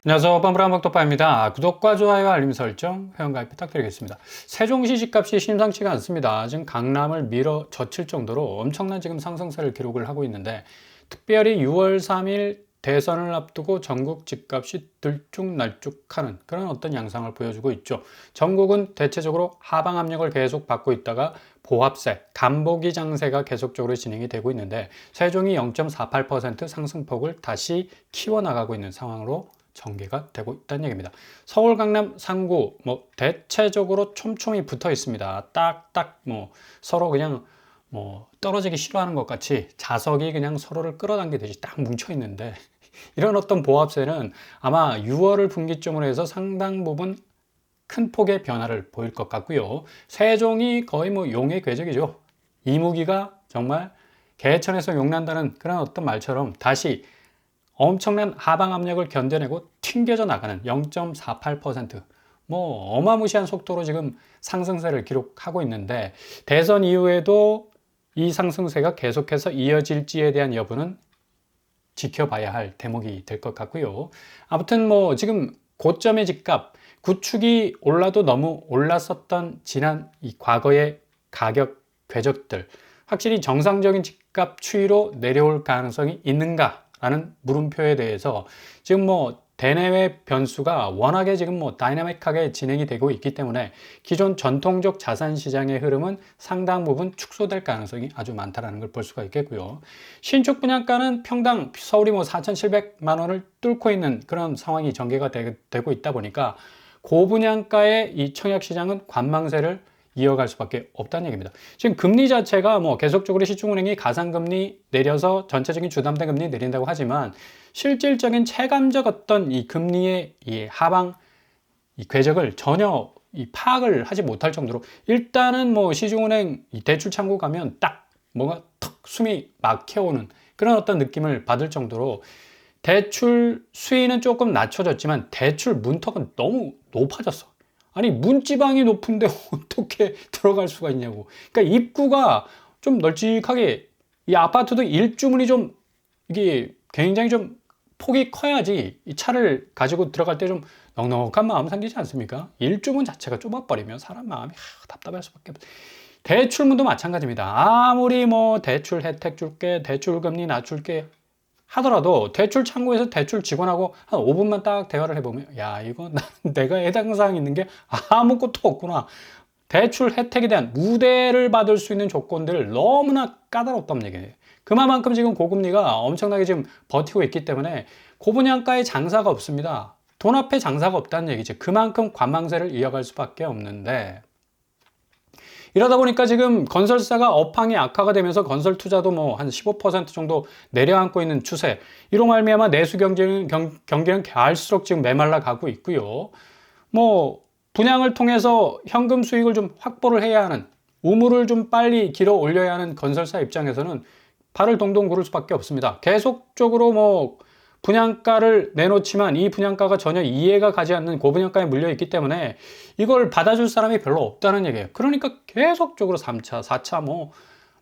안녕하세요. 빰브라먹떡밥입니다. 구독과 좋아요, 알림 설정, 회원가입 부탁드리겠습니다. 세종시 집값이 심상치가 않습니다. 지금 강남을 밀어젖힐 정도로 엄청난 지금 상승세를 기록을 하고 있는데, 특별히 6월 3일 대선을 앞두고 전국 집값이 들쭉날쭉하는 그런 어떤 양상을 보여주고 있죠. 전국은 대체적으로 하방 압력을 계속 받고 있다가 보합세, 간보기 장세가 계속적으로 진행이 되고 있는데, 세종이 0.48% 상승폭을 다시 키워나가고 있는 상황으로 전개가 되고 있다는 얘기입니다. 서울, 강남, 상구 대체적으로 촘촘히 붙어 있습니다. 딱딱 서로 그냥 떨어지기 싫어하는 것 같이 자석이 그냥 서로를 끌어당기듯이 딱 뭉쳐 있는데, 이런 어떤 보합세는 아마 6월을 분기점으로 해서 상당 부분 큰 폭의 변화를 보일 것 같고요. 세종이 거의 용의 궤적이죠. 이무기가 정말 개천에서 용난다는 그런 어떤 말처럼 다시 엄청난 하방 압력을 견뎌내고 튕겨져 나가는 0.48%, 어마무시한 속도로 지금 상승세를 기록하고 있는데, 대선 이후에도 이 상승세가 계속해서 이어질지에 대한 여부는 지켜봐야 할 대목이 될 것 같고요. 아무튼 지금 고점의 집값, 구축이 올라도 너무 올랐었던 지난 이 과거의 가격 궤적들, 확실히 정상적인 집값 추이로 내려올 가능성이 있는가 라는 물음표에 대해서 지금 대내외 변수가 워낙에 지금 다이나믹하게 진행이 되고 있기 때문에 기존 전통적 자산 시장의 흐름은 상당 부분 축소될 가능성이 아주 많다는 걸 볼 수가 있겠고요. 신축 분양가는 평당 서울이 4,700만 원을 뚫고 있는 그런 상황이 전개가 되고 있다 보니까 고분양가의 이 청약 시장은 관망세를 이어갈 수밖에 없다는 얘기입니다. 지금 금리 자체가 계속적으로 시중은행이 가상금리 내려서 전체적인 주담대 금리 내린다고 하지만, 실질적인 체감적 어떤 이 금리의 이 하방 이 궤적을 전혀 파악을 하지 못할 정도로, 일단은 시중은행 이 대출 창구 가면 딱 뭔가 턱 숨이 막혀오는 그런 어떤 느낌을 받을 정도로 대출 수위는 조금 낮춰졌지만 대출 문턱은 너무 높아졌어. 아니, 문지방이 높은데 어떻게 들어갈 수가 있냐고. 그러니까 입구가 좀 널찍하게, 이 아파트도 일주문이 좀 이게 굉장히 좀 폭이 커야지 이 차를 가지고 들어갈 때 좀 넉넉한 마음 생기지 않습니까? 일주문 자체가 좁아버리면 사람 마음이 답답할 수밖에 없어요. 대출문도 마찬가지입니다. 아무리 대출 혜택 줄게, 대출 금리 낮출게 하더라도 대출 창구에서 대출 직원하고 한 5분만 딱 대화를 해보면, 야, 이거 내가 해당 사항 있는 게 아무것도 없구나. 대출 혜택에 대한 우대를 받을 수 있는 조건들 너무나 까다롭다는 얘기예요. 그만큼 지금 고금리가 엄청나게 지금 버티고 있기 때문에 고분양가의 장사가 없습니다. 돈 앞에 장사가 없다는 얘기죠. 그만큼 관망세를 이어갈 수밖에 없는데, 이러다 보니까 지금 건설사가 업황이 악화가 되면서 건설 투자도 한 15% 정도 내려앉고 있는 추세. 이로 말미암아 내수 경기는 갈수록 지금 메말라 가고 있고요. 분양을 통해서 현금 수익을 좀 확보를 해야 하는, 우물을 좀 빨리 길어 올려야 하는 건설사 입장에서는 발을 동동 구를 수밖에 없습니다. 계속적으로 분양가를 내놓지만 이 분양가가 전혀 이해가 가지 않는 고분양가에 물려 있기 때문에 이걸 받아줄 사람이 별로 없다는 얘기예요. 그러니까 계속적으로 3차, 4차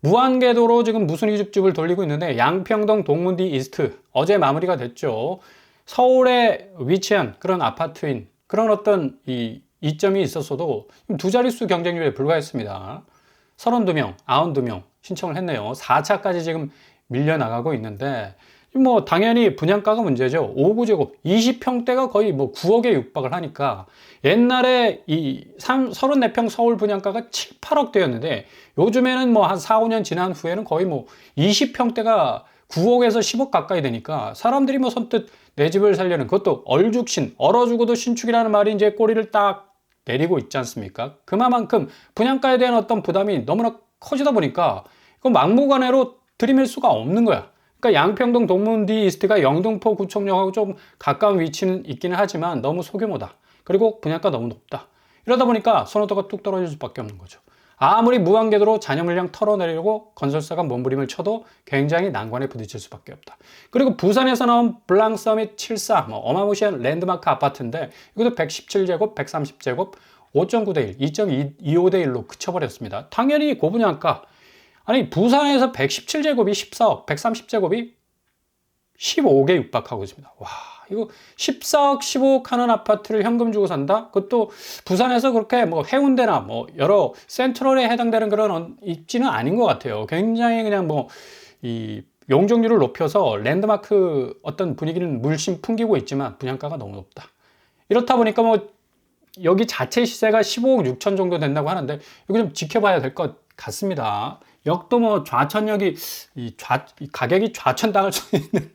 무한궤도로 지금 무순위 집집을 돌리고 있는데, 양평동 동문디 이스트 어제 마무리가 됐죠. 서울에 위치한 그런 아파트인 그런 어떤 이점이 있었어도 두 자릿수 경쟁률에 불과했습니다. 32명, 92명 신청을 했네요. 4차까지 지금 밀려나가고 있는데, 당연히 분양가가 문제죠. 5구제곱 20평대가 거의 9억에 육박을 하니까, 옛날에 이 34평 서울 분양가가 7, 8억 대였는데 요즘에는 한 4, 5년 지난 후에는 거의 20평대가 9억에서 10억 가까이 되니까 사람들이 선뜻 내 집을 살려는, 그것도 얼죽신, 얼어 죽어도 신축이라는 말이 이제 꼬리를 딱 내리고 있지 않습니까? 그만큼 분양가에 대한 어떤 부담이 너무나 커지다 보니까 이거 막무가내로 들이밀 수가 없는 거야. 그러니까 양평동 동문디 이스트가 영등포 구청역하고 좀 가까운 위치는 있기는 하지만 너무 소규모다. 그리고 분양가 너무 높다. 이러다 보니까 선호도가 뚝 떨어질 수밖에 없는 거죠. 아무리 무한궤도로 잔여 물량 털어내려고 건설사가 몸부림을 쳐도 굉장히 난관에 부딪힐 수밖에 없다. 그리고 부산에서 나온 블랑서밋 74, 어마무시한 랜드마크 아파트인데, 이것도 117제곱, 130제곱, 5.9대 1, 2.25대 1로 그쳐버렸습니다. 당연히 고분양가. 아니, 부산에서 117제곱이 14억, 130제곱이 15억에 육박하고 있습니다. 와, 이거 14억, 15억 하는 아파트를 현금 주고 산다? 그것도 부산에서 그렇게 뭐 해운대나 뭐 여러 센트럴에 해당되는 그런 입지는 아닌 것 같아요. 굉장히 그냥 뭐 이 용적률을 높여서 랜드마크 어떤 분위기는 물씬 풍기고 있지만 분양가가 너무 높다. 이렇다 보니까 뭐 여기 자체 시세가 15억 6천 정도 된다고 하는데 이거 좀 지켜봐야 될 것 같습니다. 역도 뭐 좌천역이 이 가격이 좌천당할 수 있는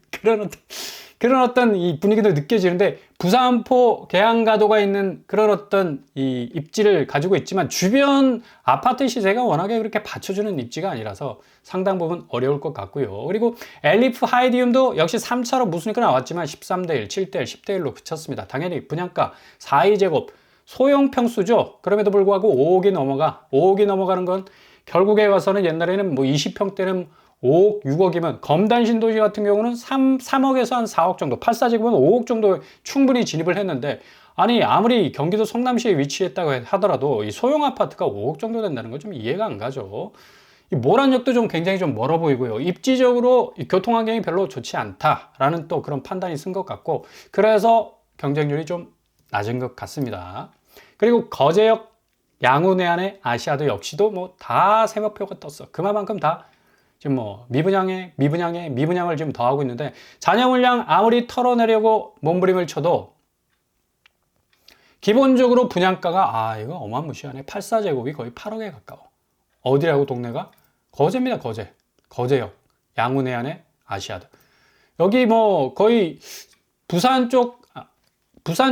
그런 어떤 이 분위기도 느껴지는데 부산포 계양가도가 있는 그런 어떤 이 입지를 가지고 있지만 주변 아파트 시세가 워낙에 그렇게 받쳐주는 입지가 아니라서 상당 부분 어려울 것 같고요. 그리고 엘리프 하이디움도 역시 3차로 무순위가 나왔지만 13대1, 7대1, 10대1로 그쳤습니다. 당연히 분양가 4.2제곱 소형 평수죠. 그럼에도 불구하고 5억이 넘어가는 건 결국에 와서는 옛날에는 뭐 20평대는 5억, 6억이면 검단 신도시 같은 경우는 3억에서 한 4억 정도, 84제곱은 5억 정도 충분히 진입을 했는데 아니 아무리 경기도 성남시에 위치했다고 하더라도 이 소형 아파트가 5억 정도 된다는 건 좀 이해가 안 가죠. 이 모란역도 좀 굉장히 좀 멀어 보이고요. 입지적으로 이 교통 환경이 별로 좋지 않다라는 또 그런 판단이 쓴 것 같고 그래서 경쟁률이 좀 낮은 것 같습니다. 그리고 거제역 양운해안의 아시아도 역시도 뭐 다 세목표가 떴어. 그만큼 다 지금 뭐 미분양을 지금 더 하고 있는데 잔여 물량 아무리 털어내려고 몸부림을 쳐도 기본적으로 분양가가 이거 어마무시하네. 84제곱이 거의 8억에 가까워. 어디라고 동네가? 거제입니다. 거제역 양운해안의 아시아도. 여기 뭐 거의 부산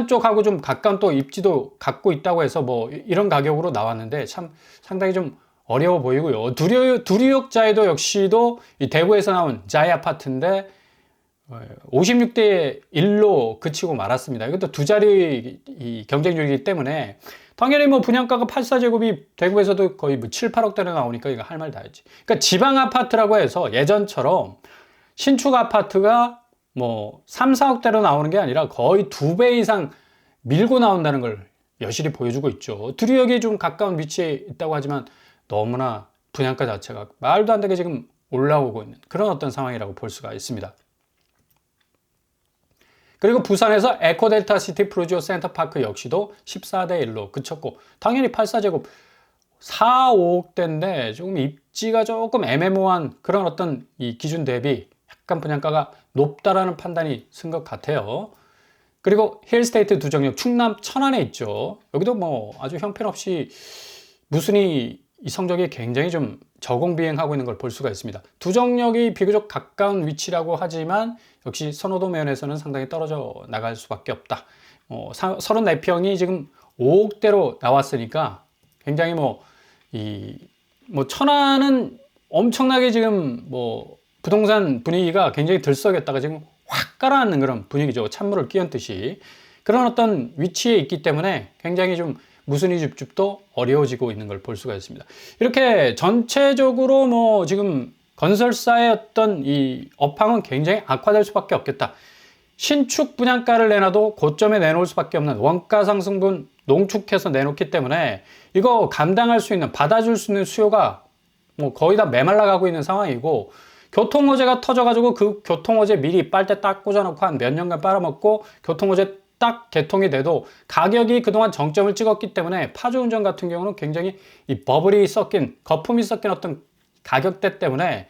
쪽하고 좀 가까운 또 입지도 갖고 있다고 해서 뭐 이런 가격으로 나왔는데 참 상당히 좀 어려워 보이고요. 두류역 자이도 역시도 이 대구에서 나온 자이 아파트인데 56대 1로 그치고 말았습니다. 이것도 두 자리 이 경쟁률이기 때문에 당연히 뭐 분양가가 84제곱이 대구에서도 거의 뭐 7, 8억대로 나오니까 이거 할 말 다 했지. 그러니까 지방 아파트라고 해서 예전처럼 신축 아파트가 뭐 3, 4억대로 나오는 게 아니라 거의 2배 이상 밀고 나온다는 걸 여실히 보여주고 있죠. 두류역이 좀 가까운 위치에 있다고 하지만 너무나 분양가 자체가 말도 안 되게 지금 올라오고 있는 그런 어떤 상황이라고 볼 수가 있습니다. 그리고 부산에서 에코델타 시티 프루지오 센터파크 역시도 14대 1로 그쳤고 당연히 84제곱 4, 5억대인데 조금 입지가 조금 애매모호한 그런 어떤 이 기준 대비 약간 분양가가 높다라는 판단이 쓴 것 같아요. 그리고 힐스테이트 두정역 충남 천안에 있죠. 여기도 뭐 아주 형편없이 무순위 이 성적이 굉장히 좀 저공비행하고 있는 걸 볼 수가 있습니다. 두정역이 비교적 가까운 위치라고 하지만 역시 선호도 면에서는 상당히 떨어져 나갈 수밖에 없다. 34평이 지금 5억대로 나왔으니까 굉장히 뭐 천안은 엄청나게 지금 뭐 부동산 분위기가 굉장히 들썩였다가 지금 확 가라앉는 그런 분위기죠. 찬물을 끼얹듯이. 그런 어떤 위치에 있기 때문에 굉장히 좀 무순위 집집도 어려워지고 있는 걸 볼 수가 있습니다. 이렇게 전체적으로 뭐 지금 건설사의 어떤 이 업황은 굉장히 악화될 수밖에 없겠다. 신축 분양가를 내놔도 고점에 내놓을 수밖에 없는 원가 상승분 농축해서 내놓기 때문에 이거 감당할 수 있는 받아줄 수 있는 수요가 뭐 거의 다 메말라가고 있는 상황이고 교통호재가 터져가지고 그 교통호재 미리 빨대 딱 꽂아놓고 한 몇 년간 빨아먹고 교통호재 딱 개통이 돼도 가격이 그동안 정점을 찍었기 때문에 파주운전 같은 경우는 굉장히 이 버블이 섞인 거품이 섞인 어떤 가격대 때문에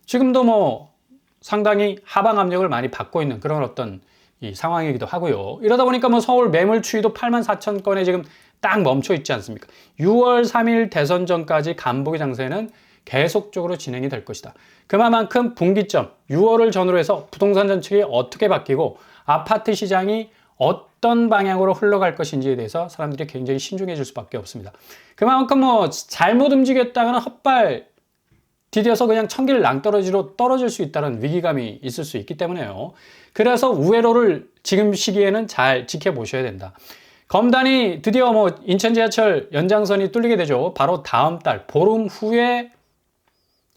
지금도 뭐 상당히 하방 압력을 많이 받고 있는 그런 어떤 이 상황이기도 하고요. 이러다 보니까 뭐 서울 매물 추이도 84,000건에 지금 딱 멈춰 있지 않습니까? 6월 3일 대선 전까지 간보기 장세는 계속적으로 진행이 될 것이다. 그만큼 분기점 6월을 전후로 해서 부동산 정책이 어떻게 바뀌고 아파트 시장이 어떤 방향으로 흘러갈 것인지에 대해서 사람들이 굉장히 신중해질 수밖에 없습니다. 그만큼 뭐 잘못 움직였다가는 헛발 디뎌서 그냥 천길 낭떠러지로 떨어질 수 있다는 위기감이 있을 수 있기 때문에요. 그래서 우회로를 지금 시기에는 잘 지켜보셔야 된다. 검단이 드디어 뭐 인천 지하철 연장선이 뚫리게 되죠. 바로 다음 달 보름 후에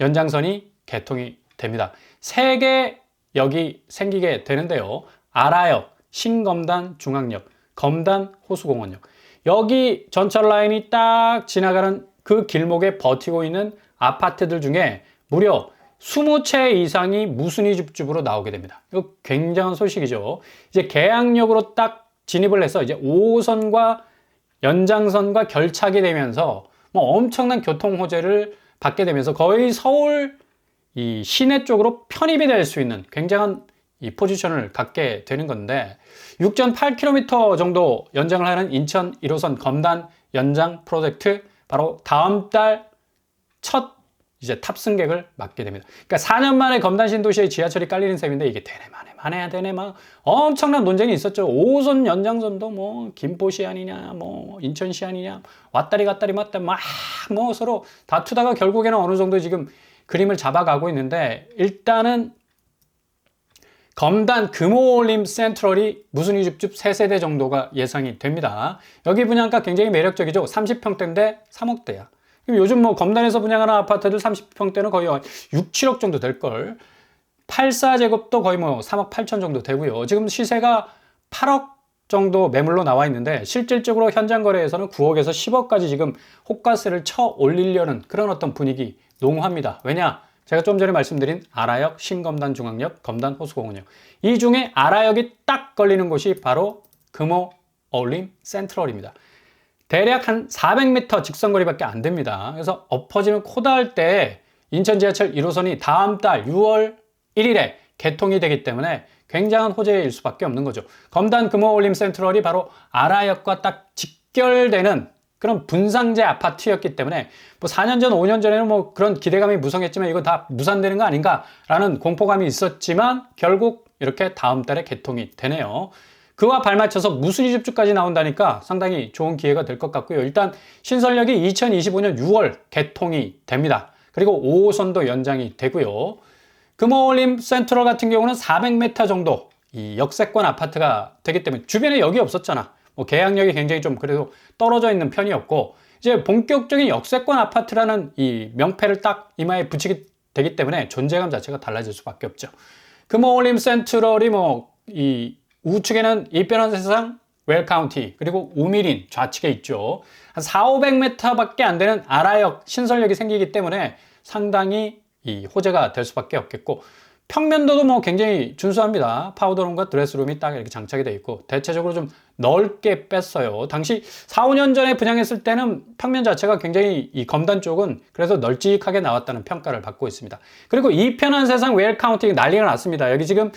연장선이 개통이 됩니다. 3개 역이 생기게 되는데요. 아라역, 신검단 중앙역, 검단 호수공원역. 여기 전철 라인이 딱 지나가는 그 길목에 버티고 있는 아파트들 중에 무려 20채 이상이 무순위 줍줍으로 나오게 됩니다. 이거 굉장한 소식이죠. 이제 계약력으로 딱 진입을 해서 이제 5호선과 연장선과 결착이 되면서 뭐 엄청난 교통 호재를 받게 되면서 거의 서울 이 시내 쪽으로 편입이 될 수 있는 굉장한 이 포지션을 갖게 되는 건데 6.8km 정도 연장을 하는 인천 1호선 검단 연장 프로젝트 바로 다음 달 첫 이제 탑승객을 맡게 됩니다. 그러니까 4년 만에 검단 신도시에 지하철이 깔리는 셈인데 이게 되네 만해야 되네 막 엄청난 논쟁이 있었죠. 5호선 연장선도 뭐 김포시 아니냐 뭐 인천시 아니냐 왔다리 갔다리 맞다 막 뭐 서로 다투다가 결국에는 어느 정도 지금 그림을 잡아가고 있는데 일단은 검단 금호올림 센트럴이 무순위 줍줍 3세대 정도가 예상이 됩니다. 여기 분양가 굉장히 매력적이죠. 30평대인데 3억대야. 요즘 뭐 검단에서 분양하는 아파트들 30평대는 거의 6, 7억 정도 될걸. 84제곱도 거의 뭐 3억 8천 정도 되고요. 지금 시세가 8억 정도 매물로 나와 있는데 실질적으로 현장 거래에서는 9억에서 10억까지 지금 호가세를 쳐 올리려는 그런 어떤 분위기 농후합니다. 왜냐? 제가 좀 전에 말씀드린 아라역, 신검단 중앙역, 검단 호수공원역. 이 중에 아라역이 딱 걸리는 곳이 바로 금호 어울림 센트럴입니다. 대략 한 400m 직선거리밖에 안 됩니다. 그래서 엎어지면 코다할 때 인천 지하철 1호선이 다음 달 6월 1일에 개통이 되기 때문에 굉장한 호재일 수밖에 없는 거죠. 검단 금호 어울림 센트럴이 바로 아라역과 딱 직결되는 그런 분상제 아파트였기 때문에 뭐 4년 전, 5년 전에는 뭐 그런 기대감이 무성했지만 이거 다 무산되는 거 아닌가라는 공포감이 있었지만 결국 이렇게 다음 달에 개통이 되네요. 그와 발맞춰서 무순위 줍줍까지 나온다니까 상당히 좋은 기회가 될 것 같고요. 일단 신설역이 2025년 6월 개통이 됩니다. 그리고 5호선도 연장이 되고요. 금호올림 센트럴 같은 경우는 400m 정도 이 역세권 아파트가 되기 때문에 주변에 역이 없었잖아. 뭐 계약력이 굉장히 좀 그래도 떨어져 있는 편이었고 이제 본격적인 역세권 아파트라는 이 명패를 딱 이마에 붙이게 되기 때문에 존재감 자체가 달라질 수밖에 없죠. 금호올림 센트럴이 뭐 이 우측에는 이편한 세상 웰카운티 그리고 우미린 좌측에 있죠. 한 400~500m 밖에 안 되는 아라역 신설역이 생기기 때문에 상당히 이 호재가 될 수밖에 없겠고 평면도도 뭐 굉장히 준수합니다. 파우더룸과 드레스룸이 딱 이렇게 장착이 되어 있고 대체적으로 좀 넓게 뺐어요. 당시 4, 5년 전에 분양했을 때는 평면 자체가 굉장히 이 검단 쪽은 그래서 널찍하게 나왔다는 평가를 받고 있습니다. 그리고 이 편한 세상 웰카운티 난리가 났습니다. 여기 지금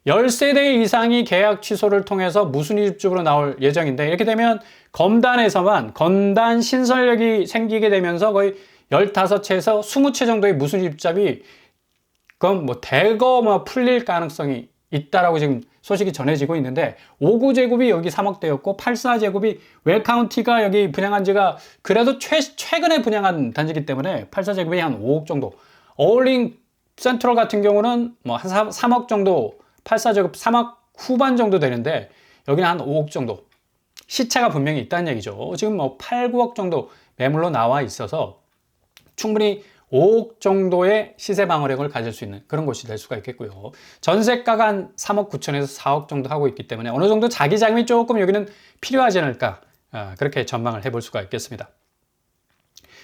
10세대 이상이 계약 취소를 통해서 무순위 줍줍으로 나올 예정인데 이렇게 되면 검단에서만 검단 신설역이 생기게 되면서 거의 15채에서 20채 정도의 무순위 줍줍이 그건 뭐 대거 뭐 풀릴 가능성이 있다라고 지금 소식이 전해지고 있는데 59제곱이 여기 3억대였고 84제곱이 웰카운티가 여기 분양한 지가 그래도 최근에 분양한 단지이기 때문에 84제곱이 한 5억 정도 어울림 센트럴 같은 경우는 뭐 한 3억 정도 84제곱 3억 후반 정도 되는데 여기는 한 5억 정도 시차가 분명히 있다는 얘기죠. 지금 뭐 8, 9억 정도 매물로 나와 있어서 충분히 5억 정도의 시세 방어력을 가질 수 있는 그런 곳이 될 수가 있겠고요. 전세가가 한 3억 9천에서 4억 정도 하고 있기 때문에 어느 정도 자기 자금이 조금 여기는 필요하지 않을까 그렇게 전망을 해볼 수가 있겠습니다.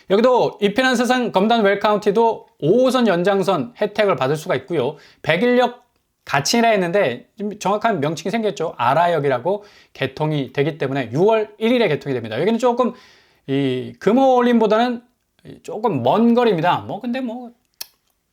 여기도 이편한 세상 검단 웰카운티도 5호선 연장선 혜택을 받을 수가 있고요. 백일역 같이라 했는데 좀 정확한 명칭이 생겼죠. 아라역이라고 개통이 되기 때문에 6월 1일에 개통이 됩니다. 여기는 조금 이 금호올림보다는 조금 먼 거리입니다. 뭐 근데 뭐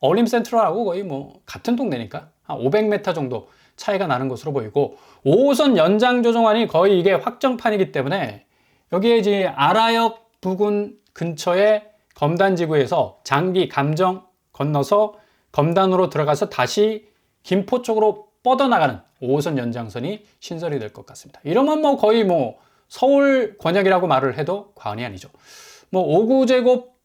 어울림 센트럴하고 거의 뭐 같은 동네니까 한 500m 정도 차이가 나는 것으로 보이고 5호선 연장 조정안이 거의 이게 확정판이기 때문에 여기에 이제 아라역 부근 근처에 검단지구에서 장기 감정 건너서 검단으로 들어가서 다시 김포 쪽으로 뻗어나가는 5호선 연장선이 신설이 될 것 같습니다. 이러면 뭐 거의 뭐 서울 권역이라고 말을 해도 과언이 아니죠. 뭐 59제곱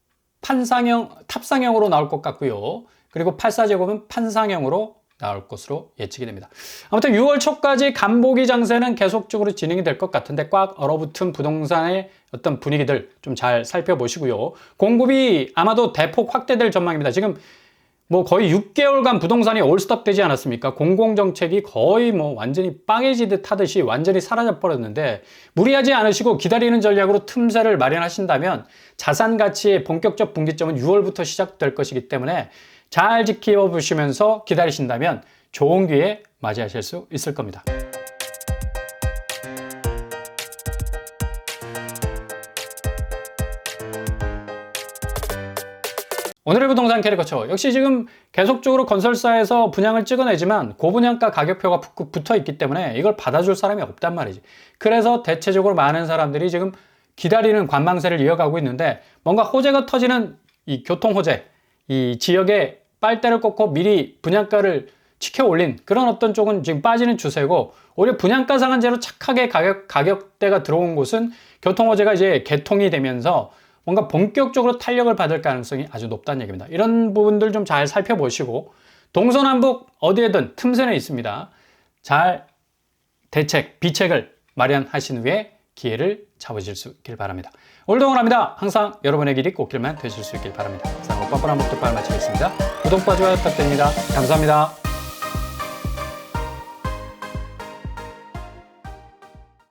탑상형으로 나올 것 같고요. 그리고 84제곱은 판상형으로 나올 것으로 예측이 됩니다. 아무튼 6월 초까지 간보기 장세는 계속적으로 진행이 될 것 같은데 꽉 얼어붙은 부동산의 어떤 분위기들 좀 잘 살펴보시고요. 공급이 아마도 대폭 확대될 전망입니다. 지금 뭐 거의 6개월간 부동산이 올스톱 되지 않았습니까? 공공정책이 거의 뭐 완전히 빵해지듯 하듯이 완전히 사라져 버렸는데 무리하지 않으시고 기다리는 전략으로 틈새를 마련하신다면 자산 가치의 본격적 분기점은 6월부터 시작될 것이기 때문에 잘 지켜보시면서 기다리신다면 좋은 기회 맞이하실 수 있을 겁니다. 오늘의 부동산 캐리커처 역시 지금 계속적으로 건설사에서 분양을 찍어내지만 고분양가 가격표가 붙어 있기 때문에 이걸 받아줄 사람이 없단 말이지. 그래서 대체적으로 많은 사람들이 지금 기다리는 관망세를 이어가고 있는데 뭔가 호재가 터지는 이 교통 호재, 이 지역에 빨대를 꽂고 미리 분양가를 치켜 올린 그런 어떤 쪽은 지금 빠지는 추세고, 오히려 분양가 상한제로 착하게 가격대가 들어온 곳은 교통 호재가 이제 개통이 되면서 뭔가 본격적으로 탄력을 받을 가능성이 아주 높다는 얘기입니다. 이런 부분들 좀 잘 살펴보시고, 동서남북 어디에든 틈새는 있습니다. 잘 비책을 마련하신 후에 기회를 잡으실 수 있길 바랍니다. 오늘도 응원합니다. 항상 여러분의 길이 꽃길만 되실 수 있길 바랍니다. 자, 뽀뽀한 목도발 마치겠습니다. 구독과 좋아요 부탁드립니다. 감사합니다.